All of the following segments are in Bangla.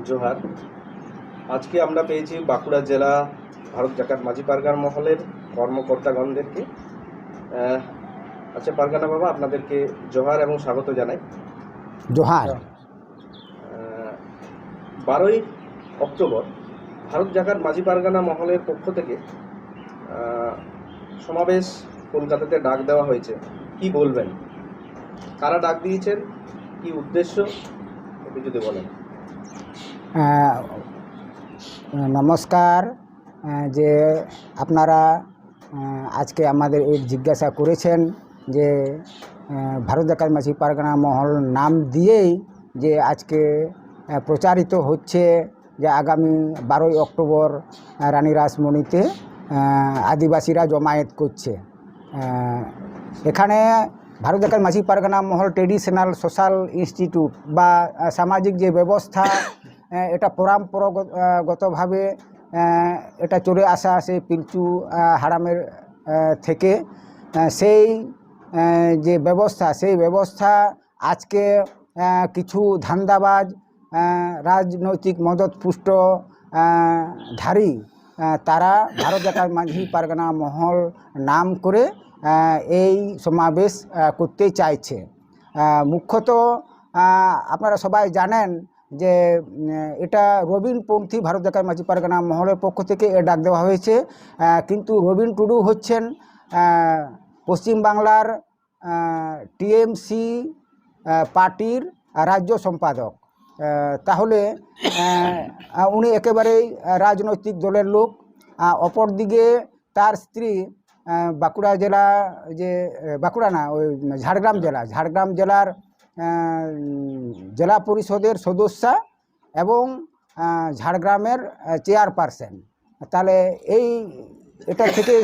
জোহার। আজকে আমরা পেয়েছি বাঁকুড়া জেলা ভারত জাকাত মাঝি পারগানা মহলের কর্মকর্তাগণদেরকে। আচ্ছা পারগানা বাবা, আপনাদেরকে জোহার এবং স্বাগত জানাই। জোহার। 12ই অক্টোবর ভারত জাকাত মাঝি পারগানা মহলের পক্ষ থেকে সমাবেশ কলকাতাতে ডাক দেওয়া হয়েছে। কি বলবেন, কারা ডাক দিয়েছেন, কি উদ্দেশ্য, একটু যদি বলেন। নমস্কার। যে আপনারা আজকে আমাদের এই জিজ্ঞাসা করেছেন যে ভারত জাকাত মাঝি পারগানা মহল নাম দিয়েই যে আজকে প্রচারিত হচ্ছে যে আগামী 12ই অক্টোবর রানী রাসমণিতে আদিবাসীরা জমায়েত করছে। এখানে ভারত জাকাত মাঝি পারগানা মহল ট্রেডিশনাল সোশ্যাল ইনস্টিটিউট বা সামাজিক যে ব্যবস্থা, এটা পরম্পরাগতভাবে এটা চলে আসা সেই পিলচু হারামের থেকে সেই যে ব্যবস্থা, সেই ব্যবস্থা আজকে কিছু ধান্দাবাজ রাজনৈতিক মদতপুষ্ট ধারী তারা ভারত জাকাত মাঝি পারগানা মহল নাম করে এই সমাবেশ করতে চাইছে। মুখ্যত আপনারা সবাই জানেন যে এটা রবীনপন্থী ভারত জাকাত মাঝি পারগানা মহলের পক্ষ থেকে এ ডাক দেওয়া হয়েছে। কিন্তু রবীন টুডু হচ্ছেন পশ্চিমবাংলার টিএমসি পার্টির রাজ্য সম্পাদক। তাহলে উনি একেবারেই রাজনৈতিক দলের লোক। অপরদিকে তার স্ত্রী বাঁকুড়া জেলা, যে বাঁকুড়া না, ওই ঝাড়গ্রাম জেলার জেলা পরিষদের সদস্যা এবং ঝাড়গ্রামের চেয়ারপারসন। তাহলে এটা থেকে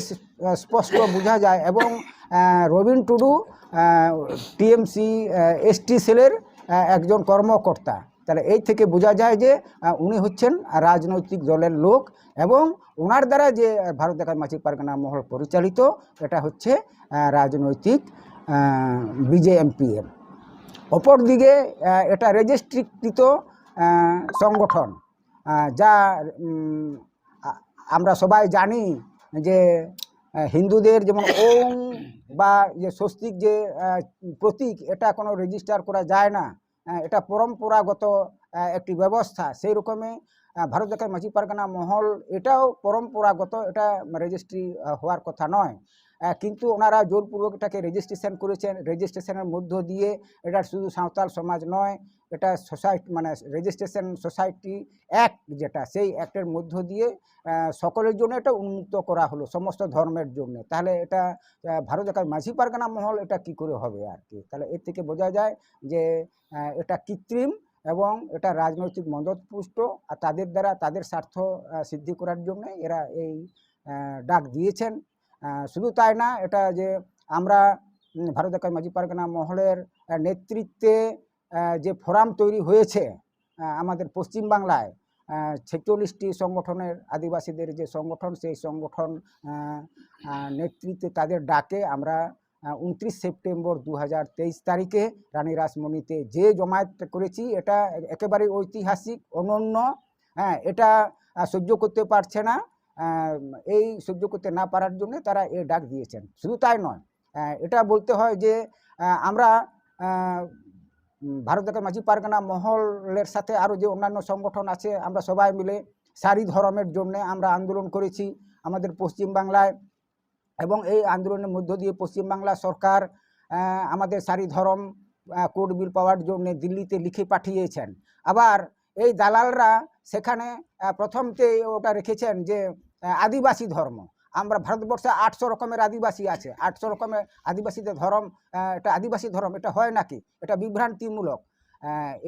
স্পষ্ট বোঝা যায়। এবং রবীন টুডু টিএমসি এসটি সেলের একজন কর্মকর্তা। তাহলে এই থেকে বোঝা যায় যে উনি হচ্ছেন রাজনৈতিক দলের লোক এবং ওনার দ্বারা যে ভারত জাকাত মাঝি পারগানা মহল পরিচালিত, এটা হচ্ছে রাজনৈতিক বিজেএমপিএম। অপরদিকে এটা রেজিস্ট্রিকৃত সংগঠন, যা আমরা সবাই জানি যে হিন্দুদের যেমন ওম বা যে স্বস্তিক যে প্রতীক, এটা কোনো রেজিস্টার করা যায় না, এটা পরম্পরাগত একটি ব্যবস্থা। সেই রকমই ভারত জাকাত মাঝি পারগানা মহল এটাও পরম্পরাগত, এটা রেজিস্ট্রি হওয়ার কথা নয়। কিন্তু ওনারা জোরপূর্বক এটাকে রেজিস্ট্রেশন করেছেন। রেজিস্ট্রেশনের মধ্য দিয়ে এটা শুধু সাঁওতাল সমাজ নয়, এটা সোসাইটি মানে রেজিস্ট্রেশন সোসাইটি অ্যাক্ট, যেটা সেই অ্যাক্টের মধ্য দিয়ে সকলের জন্য এটা উন্মুক্ত করা হলো, সমস্ত ধর্মের জন্য। তাহলে এটা ভারত জাকাত মাঝি পারগানা মহল এটা কি করে হবে আর কি। তাহলে এর থেকে বোঝা যায় যে এটা কৃত্রিম এবং এটা রাজনৈতিক মদতপুষ্ট, আর তাদের দ্বারা তাদের স্বার্থ সিদ্ধি করার জন্য এরা এই ডাক দিয়েছেন। শুধু তাই না, এটা যে আমরা ভারত জাকাত মাঝি পারগানা মহলের নেতৃত্বে যে ফোরাম তৈরি হয়েছে আমাদের পশ্চিমবাংলায়, 46টি সংগঠনের আদিবাসীদের যে সংগঠন, সেই সংগঠন নেতৃত্বে তাদের ডাকে আমরা 29 সেপ্টেম্বর 2023 তারিখে রানী রাসমণিতে যে জমায়েত করেছি, এটা একেবারে ঐতিহাসিক, অনন্য। এটা সহ্য করতে পারছে না, এই সহ্য করতে না পারার জন্য তারা এই ডাক দিয়েছেন। শুধু তাই নয়, এটা বলতে হয় যে আমরা ভারত জাকাত মাঝি পারগানা মহলের সাথে আরও যে অন্যান্য সংগঠন আছে, আমরা সবাই মিলে সারি ধর্মের জন্য আমরা আন্দোলন করেছি আমাদের পশ্চিমবাংলায়। এবং এই আন্দোলনের মধ্য দিয়ে পশ্চিমবাংলা সরকার আমাদের সারি ধর্ম কোড বিল পাওয়ার জন্য দিল্লিতে লিখে পাঠিয়েছেন। আবার এই দালালরা সেখানে প্রথমতে ওটা রেখেছেন যে আদিবাসী ধর্ম। আমরা ভারতবর্ষে 800 রকমের আদিবাসী আছে, 800 রকমের আদিবাসীদের ধর্ম, এটা আদিবাসী ধর্ম, এটা হয় নাকি? এটা বিভ্রান্তিমূলক।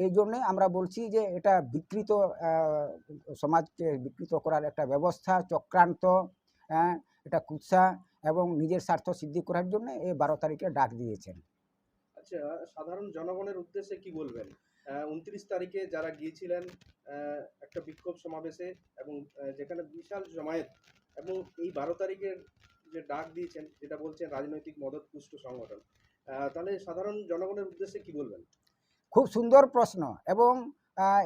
এই জন্যে আমরা বলছি যে এটা বিকৃত, সমাজকে বিকৃত করার একটা ব্যবস্থা, চক্রান্ত, এটা কুৎসা এবং নিজের স্বার্থ সিদ্ধি করার জন্য এই 12 তারিখে ডাক দিয়েছেন। আচ্ছা, সাধারণ জনগণের উদ্দেশ্যে কি বলবেন? 29 তারিখে যারা গিয়েছিলেন একটা বিক্ষোভ সমাবেশে এবং যেখানে বিশাল জমায়েত, এবং এই 12 তারিখের যে ডাক দিয়েছেন, যেটা বলছেন রাজনৈতিক মদতপুষ্ট সংগঠন, তাহলে সাধারণ জনগণের উদ্দেশ্যে কি বলবেন? খুব সুন্দর প্রশ্ন। এবং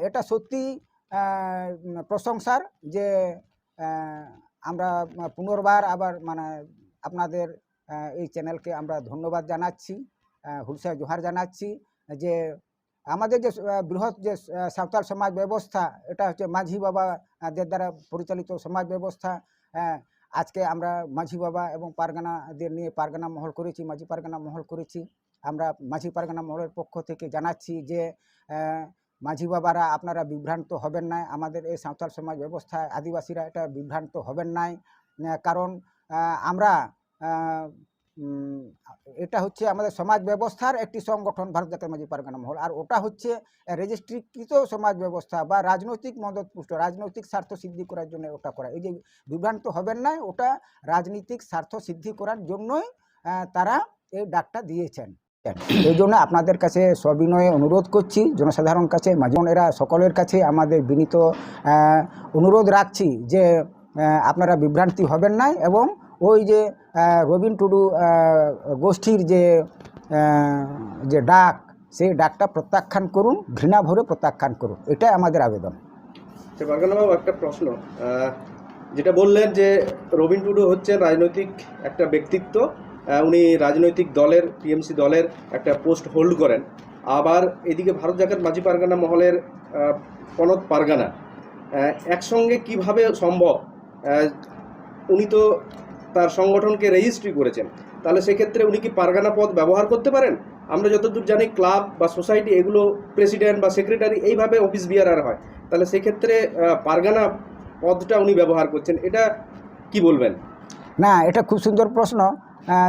এটা সত্যি প্রশংসার যে আমরা পুনর্বার আবার মানে আপনাদের এই চ্যানেলকে আমরা ধন্যবাদ জানাচ্ছি, হুলসা জোহার জানাচ্ছি যে আমাদের যে বৃহৎ যে সাঁওতাল সমাজ ব্যবস্থা, এটা হচ্ছে মাঝি বাবাদের দ্বারা পরিচালিত সমাজ ব্যবস্থা। আজকে আমরা মাঝি বাবা এবং পারগানাদের নিয়ে পারগানা মহল করেছি, মাঝি পারগানা মহল করেছি। আমরা মাঝি পারগানা মহলের পক্ষ থেকে জানাচ্ছি যে মাঝি বাবারা আপনারা বিভ্রান্ত হবেন না, আমাদের এই সাঁওতাল সমাজ ব্যবস্থায় আদিবাসীরা এটা বিভ্রান্ত হবেন নাই। কারণ আমরা এটা হচ্ছে আমাদের সমাজ ব্যবস্থার একটি সংগঠন ভারত জাতীয় মাঝি পারগানা মহল, আর ওটা হচ্ছে রেজিস্ট্রিকৃত সমাজ ব্যবস্থা বা রাজনৈতিক মদতপুষ্ট রাজনৈতিক স্বার্থ সিদ্ধি করার জন্য ওটা করা। এই যে বিভ্রান্ত হবেন না, ওটা রাজনৈতিক স্বার্থ সিদ্ধি করার জন্যই তারা এই ডাকটা দিয়েছেন। এই জন্য আপনাদের কাছে সবিনয়ে অনুরোধ করছি, জনসাধারণ কাছে, মাঝি বোনেরা সকলের কাছে আমাদের বিনীত অনুরোধ রাখছি যে আপনারা বিভ্রান্তি হবেন না এবং ওই যে রবিন টুডু গোষ্ঠীর যে ডাক, সেই ডাকটা প্রত্যাখ্যান করুন, ঘৃণা ভরে প্রত্যাখ্যান করুন, এটাই আমাদের আবেদন। পারগানা বাবু, একটা প্রশ্ন, যেটা বললেন যে রবিন টুডু হচ্ছে রাজনৈতিক একটা ব্যক্তিত্ব, উনি রাজনৈতিক দলের টিএমসি দলের একটা পোস্ট হোল্ড করেন, আবার এদিকে ভারত জাকাত মাঝি পারগানা মহলের পনত পারগানা, একসঙ্গে কিভাবে সম্ভব? উনি তো তার সংগঠনকে রেজিস্ট্রি করেছেন, তাহলে সেক্ষেত্রে উনি কি পারগানা পদ ব্যবহার করতে পারেন? আমরা যতদূর জানি ক্লাব বা সোসাইটি এগুলো প্রেসিডেন্ট বা সেক্রেটারি এইভাবে অফিস বিয়ারার হয়, তাহলে সেক্ষেত্রে পারগানা পদটা উনি ব্যবহার করছেন, এটা কি বলবেন? না, এটা খুব সুন্দর প্রশ্ন,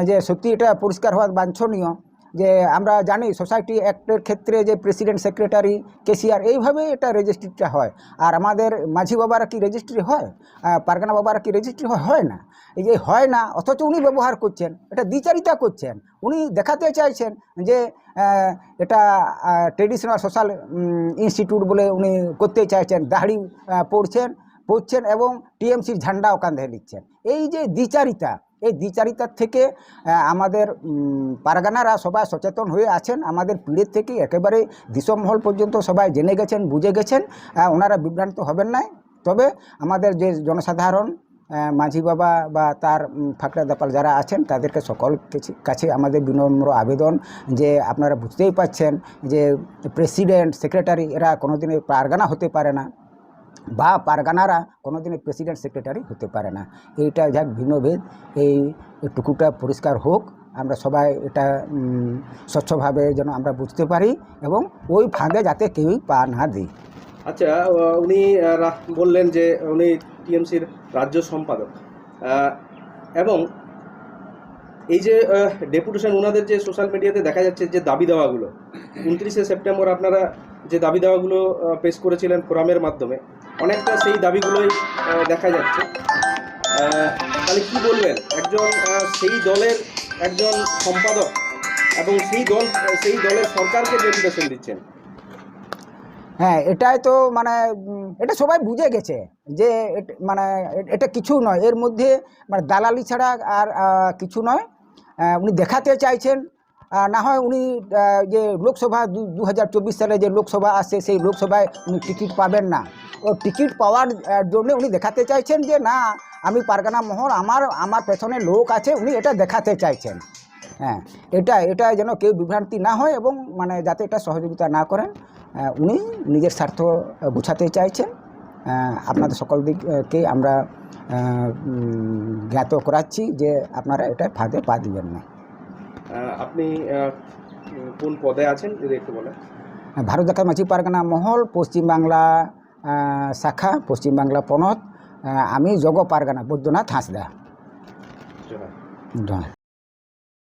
যে সত্যি এটা পরিষ্কার হওয়া বাঞ্ছনীয়। যে আমরা জানি সোসাইটি অ্যাক্টের ক্ষেত্রে যে প্রেসিডেন্ট, সেক্রেটারি, কেসিআর এইভাবে এটা রেজিস্ট্রিটা হয়। আর আমাদের মাঝি বাবারা কি রেজিস্ট্রি হয়? পারগানা বাবারা কি রেজিস্ট্রি হয়? হয় না। এই যে হয় না, অথচ উনি ব্যবহার করছেন, এটা দ্বিচারিতা করছেন। উনি দেখাতে চাইছেন যে এটা ট্রেডিশনাল সোশ্যাল ইনস্টিটিউট বলে উনি করতে চাইছেন, দাড়ি পড়ছেন এবং টিএমসির ঝান্ডাও কাঁধে নিচ্ছেন। এই যে দ্বিচারিতা, এই দ্বিচারিতার থেকে আমাদের পারগানারা সবাই সচেতন হয়ে আছেন। আমাদের পীড়ের থেকে একেবারে দিশমহল পর্যন্ত সবাই জেনে গেছেন, বুঝে গেছেন, ওনারা বিভ্রান্ত হবেন না। তবে আমাদের যে জনসাধারণ মাঝি বাবা বা তার ফাঁকড়া দাপাল যারা আছেন, তাদেরকে সকল কাছে আমাদের বিনম্র আবেদন যে আপনারা বুঝতেই পাচ্ছেন যে প্রেসিডেন্ট, সেক্রেটারি এরা কোনোদিনই পারগানা হতে পারে না, বা পারগানারা কোনোদিনই প্রেসিডেন্ট, সেক্রেটারি হতে পারে না। এইটা যাক ভিন্নভেদ, এই টুকুটা পরিষ্কার হোক, আমরা সবাই এটা স্বচ্ছভাবে যেন আমরা বুঝতে পারি এবং ওই ফাঁদে যাতে কেউই পা না দিই। আচ্ছা, উনি বললেন যে উনি টিএমসির রাজ্য সম্পাদক, এবং এই যে ডেপুটেশন ওনাদের যে সোশ্যাল মিডিয়াতে দেখা যাচ্ছে যে দাবি দেওয়াগুলো 29শে সেপ্টেম্বর আপনারা যে দাবি দেওয়াগুলো পেশ করেছিলেন ফোরামের মাধ্যমে, অনেকটা সেই দাবিগুলোই দেখা যাচ্ছে। তাহলে কি বলবেন একজন সেই দলের একজন সম্পাদক এবং সেই দলের সরকারকে ডেপুটেশন দিচ্ছেন? হ্যাঁ, এটাই তো মানে এটা সবাই বুঝে গেছে যে মানে এটা কিছু নয়, এর মধ্যে মানে দালালি ছাড়া আর কিছু নয়। উনি দেখাতে চাইছেন, না হয় উনি যে লোকসভা 2024 সালে যে লোকসভা আসছে, সেই লোকসভায় উনি টিকিট পাবেন না। ও টিকিট পাওয়ার জন্য উনি দেখাতে চাইছেন যে না, আমি পারগানা মহল, আমার পেছনে লোক আছে, উনি এটা দেখাতে চাইছেন। হ্যাঁ, এটা যেন কেউ বিভ্রান্তি না হয় এবং মানে যাতে এটা সহযোগিতা না করেন, উনি নিজের স্বার্থ গুছাতে চাইছেন। আপনাদের সকল দিককে আমরা জ্ঞাত করাচ্ছি যে আপনারা এটা ফাঁদে পা দিবেন না। আপনি কোন পদে আছেন যদি একটু বলেন? ভারত জাকাত মাঝি পারগানা মহল পশ্চিমবাংলা শাখা, পশ্চিমবাংলা পনত। আমি জগ পারগানা বৈদ্যনাথ হাঁসদা। জোহার। জোহার।